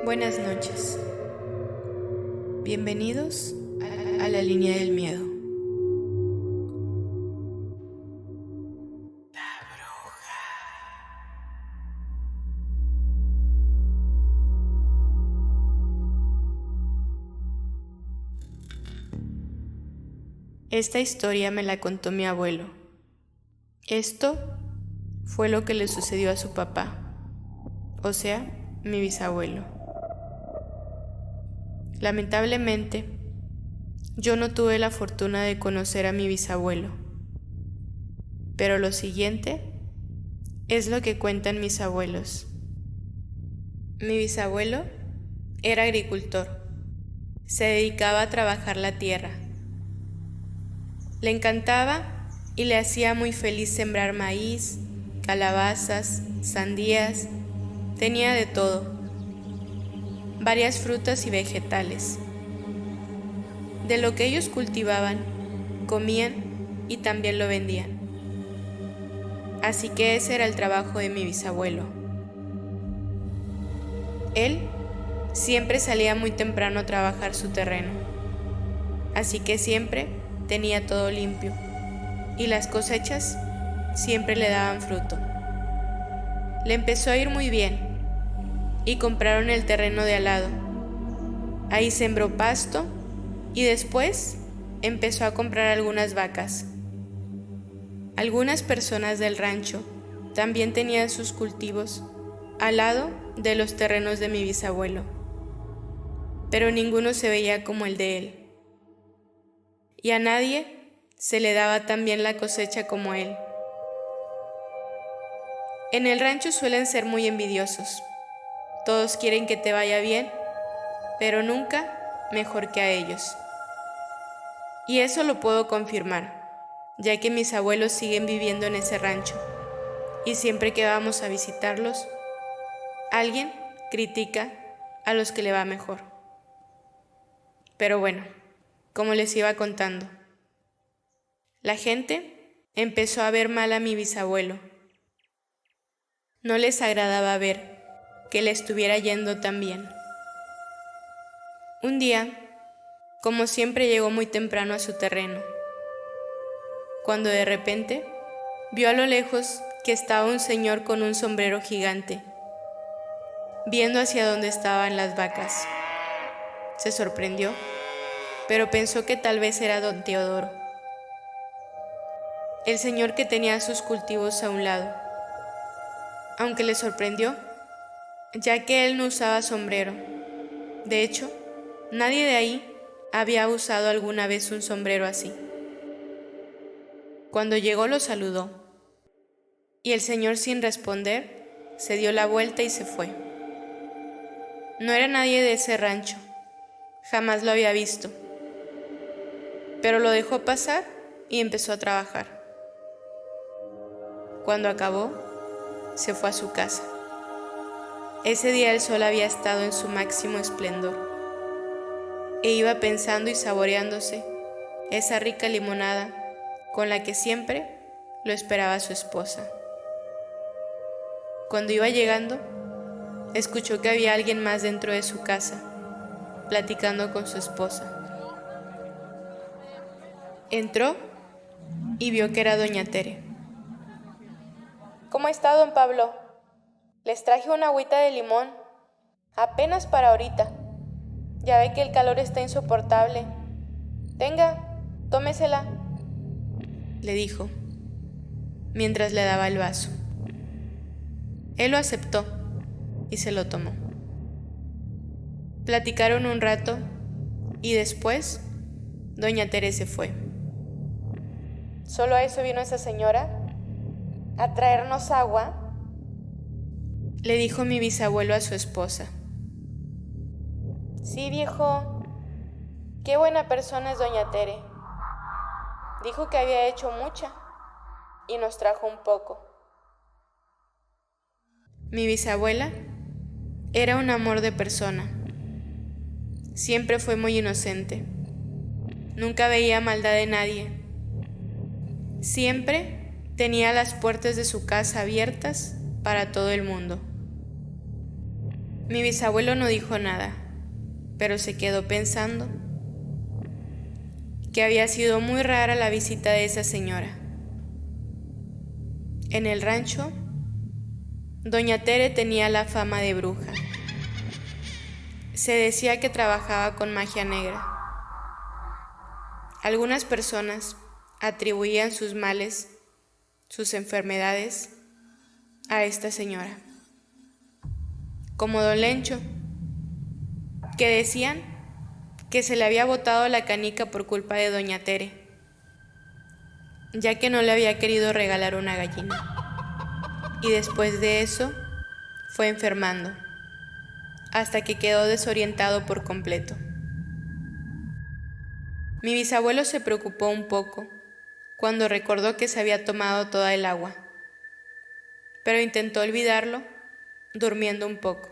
Buenas noches. Bienvenidos a la línea del miedo. La bruja. Esta historia me la contó mi abuelo. Esto fue lo que le sucedió a su papá, o sea, mi bisabuelo. Lamentablemente, yo no tuve la fortuna de conocer a mi bisabuelo, pero lo siguiente es lo que cuentan mis abuelos. Mi bisabuelo era agricultor, se dedicaba a trabajar la tierra. Le encantaba y le hacía muy feliz sembrar maíz, calabazas, sandías, tenía de todo. Varias frutas y vegetales. De lo que ellos cultivaban, comían y también lo vendían. Así que ese era el trabajo de mi bisabuelo. Él siempre salía muy temprano a trabajar su terreno, así que siempre tenía todo limpio y las cosechas siempre le daban fruto. Le empezó a ir muy bien y compraron el terreno de al lado. Ahí sembró pasto y después empezó a comprar algunas vacas. Algunas personas del rancho también tenían sus cultivos al lado de los terrenos de mi bisabuelo, pero ninguno se veía como el de él. Y a nadie se le daba tan bien la cosecha como él. En el rancho suelen ser muy envidiosos. Todos quieren que te vaya bien, pero nunca mejor que a ellos. Y eso lo puedo confirmar, ya que mis abuelos siguen viviendo en ese rancho, y siempre que vamos a visitarlos, alguien critica a los que le va mejor. Pero bueno, como les iba contando, la gente empezó a ver mal a mi bisabuelo. No les agradaba ver que le estuviera yendo tan bien. Un día, como siempre, llegó muy temprano a su terreno, cuando de repente vio a lo lejos que estaba un señor con un sombrero gigante, viendo hacia donde estaban las vacas. Se sorprendió, pero pensó que tal vez era don Teodoro, el señor que tenía sus cultivos a un lado, aunque le sorprendió, ya que él no usaba sombrero. De hecho, nadie de ahí había usado alguna vez un sombrero así. Cuando llegó lo saludó, y el señor, sin responder, se dio la vuelta y se fue. No era nadie de ese rancho, jamás lo había visto, pero lo dejó pasar y empezó a trabajar. Cuando acabó, se fue a su casa. Ese día el sol había estado en su máximo esplendor, e iba pensando y saboreándose esa rica limonada con la que siempre lo esperaba su esposa. Cuando iba llegando, escuchó que había alguien más dentro de su casa, platicando con su esposa. Entró y vio que era doña Tere. ¿Cómo está, don Pablo? Les traje una agüita de limón, apenas para ahorita. Ya ve que el calor está insoportable. Tenga, tómesela, le dijo, mientras le daba el vaso. Él lo aceptó y se lo tomó. Platicaron un rato y después doña Tere se fue. ¿Solo a eso vino esa señora? ¿A traernos agua? Le dijo mi bisabuelo a su esposa. Sí, viejo. Qué buena persona es doña Tere. Dijo que había hecho mucha y nos trajo un poco. Mi bisabuela Era un amor de persona. Siempre fue muy inocente. Nunca veía maldad de nadie. Siempre tenía las puertas de su casa abiertas para todo el mundo. Mi bisabuelo no dijo nada, pero se quedó pensando que había sido muy rara la visita de esa señora. En el rancho, doña Tere tenía la fama de bruja. Se decía que trabajaba con magia negra. Algunas personas atribuían sus males, sus enfermedades, a esta señora, como don Lencho, que decían que se le había botado la canica por culpa de doña Tere, ya que no le había querido regalar una gallina. Y después de eso, fue enfermando, hasta que quedó desorientado por completo. Mi bisabuelo se preocupó un poco cuando recordó que se había tomado toda el agua, pero intentó olvidarlo durmiendo un poco.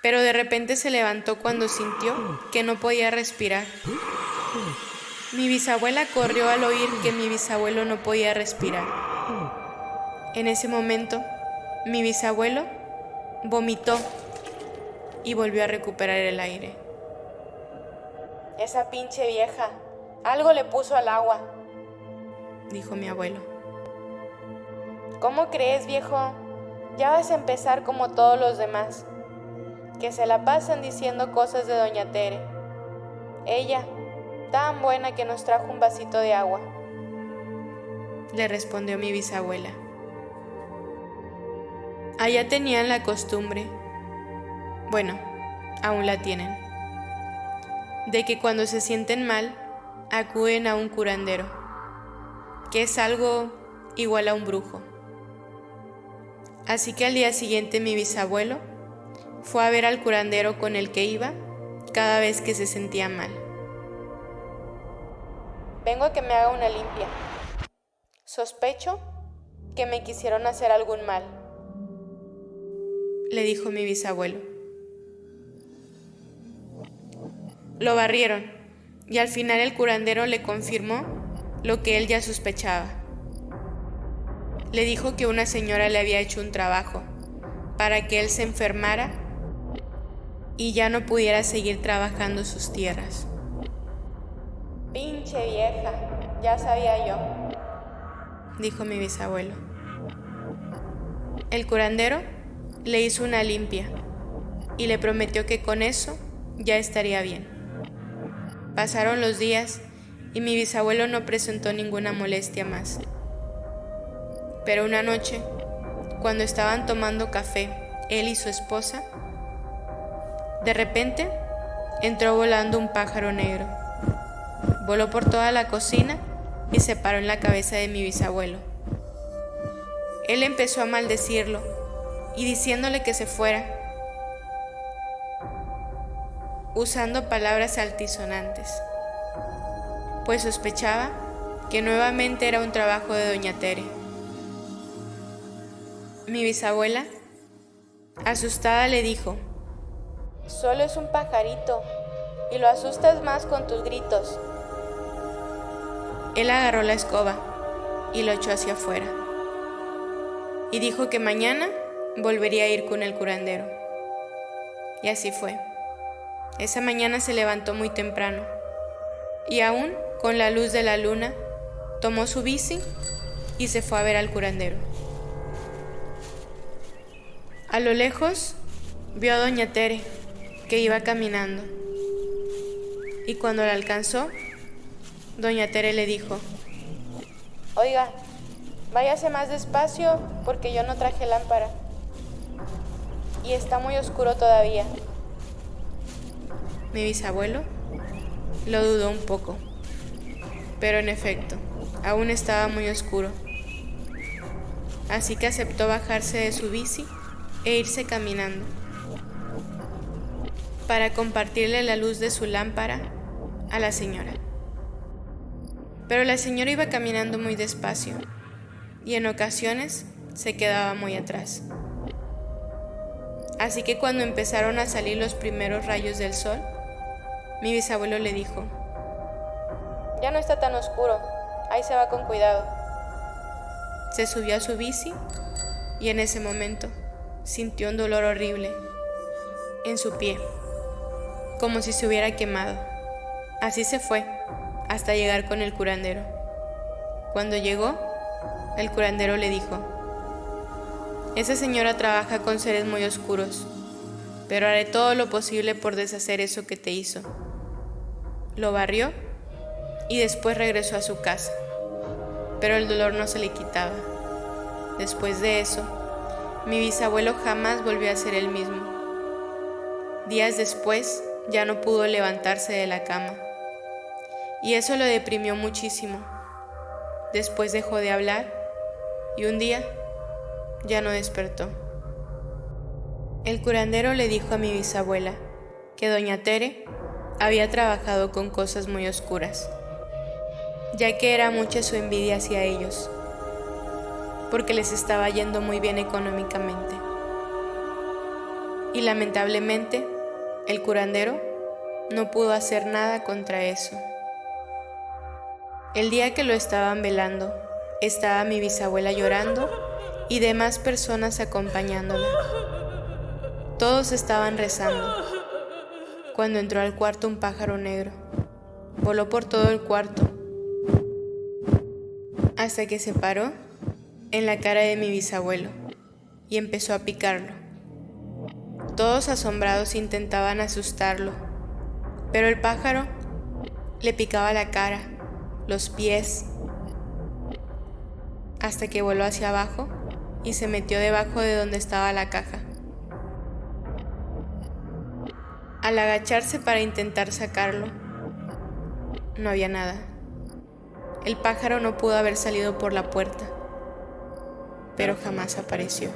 Pero de repente se levantó cuando sintió que no podía respirar. Mi bisabuela corrió al oír que mi bisabuelo no podía respirar. En ese momento, mi bisabuelo vomitó y volvió a recuperar el aire. Esa pinche vieja, algo le puso al agua, dijo mi abuelo. ¿Cómo crees, viejo? Ya vas a empezar como todos los demás, que se la pasan diciendo cosas de doña Tere. Ella, tan buena que nos trajo un vasito de agua, le respondió mi bisabuela. Allá tenían la costumbre, bueno, aún la tienen, de que cuando se sienten mal, acuden a un curandero, que es algo igual a un brujo. Así que al día siguiente mi bisabuelo fue a ver al curandero con el que iba cada vez que se sentía mal. Vengo a que me haga una limpia. Sospecho que me quisieron hacer algún mal, le dijo mi bisabuelo. Lo barrieron y al final el curandero le confirmó lo que él ya sospechaba. Le dijo que una señora le había hecho un trabajo para que él se enfermara y ya no pudiera seguir trabajando sus tierras. Pinche vieja, ya sabía yo, dijo mi bisabuelo. El curandero le hizo una limpia y le prometió que con eso ya estaría bien. Pasaron los días y mi bisabuelo no presentó ninguna molestia más. Pero una noche, cuando estaban tomando café, él y su esposa, de repente entró volando un pájaro negro. Voló por toda la cocina y se paró en la cabeza de mi bisabuelo. Él empezó a maldecirlo y diciéndole que se fuera, usando palabras altisonantes, pues sospechaba que nuevamente era un trabajo de doña Tere. Mi bisabuela, asustada, le dijo: solo es un pajarito y lo asustas más con tus gritos. Él agarró la escoba y lo echó hacia afuera y dijo que mañana volvería a ir con el curandero. Y así fue. Esa mañana se levantó muy temprano y aún con la luz de la luna tomó su bici y se fue a ver al curandero. A lo lejos vio a doña Tere, que iba caminando, y cuando la alcanzó, doña Tere le dijo: oiga, váyase más despacio porque yo no traje lámpara y está muy oscuro todavía. Mi bisabuelo lo dudó un poco, pero en efecto, aún estaba muy oscuro. Así que aceptó bajarse de su bici e irse caminando para compartirle la luz de su lámpara a la señora. Pero la señora iba caminando muy despacio y en ocasiones se quedaba muy atrás. Así que cuando empezaron a salir los primeros rayos del sol, mi bisabuelo le dijo: ya no está tan oscuro, ahí se va con cuidado. Se subió a su bici y en ese momento sintió un dolor horrible en su pie, como si se hubiera quemado. Así se fue hasta llegar con el curandero. Cuando llegó, el curandero le dijo: esa señora trabaja con seres muy oscuros, pero haré todo lo posible por deshacer eso que te hizo. Lo barrió y después regresó a su casa, pero el dolor no se le quitaba. Después de eso, mi bisabuelo jamás volvió a ser el mismo. Días después, ya no pudo levantarse de la cama, y eso lo deprimió muchísimo. Después dejó de hablar y un día ya no despertó. El curandero le dijo a mi bisabuela que doña Tere había trabajado con cosas muy oscuras, ya que era mucha su envidia hacia ellos, porque les estaba yendo muy bien económicamente. Y lamentablemente, el curandero no pudo hacer nada contra eso. El día que lo estaban velando, estaba mi bisabuela llorando y demás personas acompañándola. Todos estaban rezando, cuando entró al cuarto un pájaro negro. Voló por todo el cuarto, hasta que se paró en la cara de mi bisabuelo y empezó a picarlo. Todos asombrados intentaban asustarlo, pero el pájaro le picaba la cara, los pies, hasta que voló hacia abajo y se metió debajo de donde estaba la caja. Al agacharse para intentar sacarlo, no había nada. El pájaro no pudo haber salido por la puerta, pero jamás apareció.